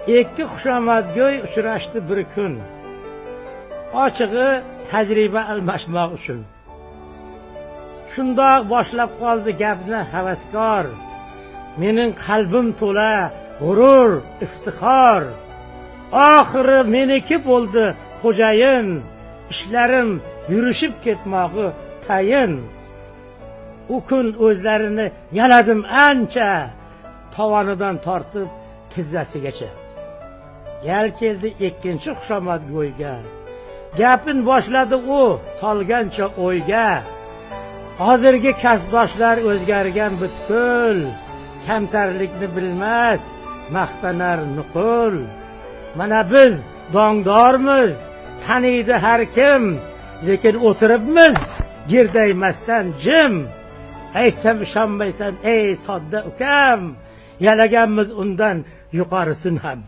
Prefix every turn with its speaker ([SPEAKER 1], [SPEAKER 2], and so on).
[SPEAKER 1] ikki xushomadgo'y uchrashdi bir kun. Ochig'i tajriba almashmoq uchun. Shundoq boshlab qoldi gapni havaskor. Mening qalbim to'la g'urur, iftixor. Oxiri meniki bo'ldi xo'jayin. İşlerim yürüşüp ketmog'i tayin. U kun o'zlarini yaladim ancha, tovonidan tortib tizzasigacha. Gal keldi ikkinchi xushomadgo'yga. Gapin boshladi u solgancha o'yga. Hozirgi kasbdoshlar o'zgargan butkul, kamtarlikni bilmas, maqtanar nuqul. Mana biz dongdormiz, taniydi har kim, lekin o'tiribmiz girdaymasdan jim. Aytsam ishonmaysan ey sodda ukam, yalaganmiz undan yuqorisin ham.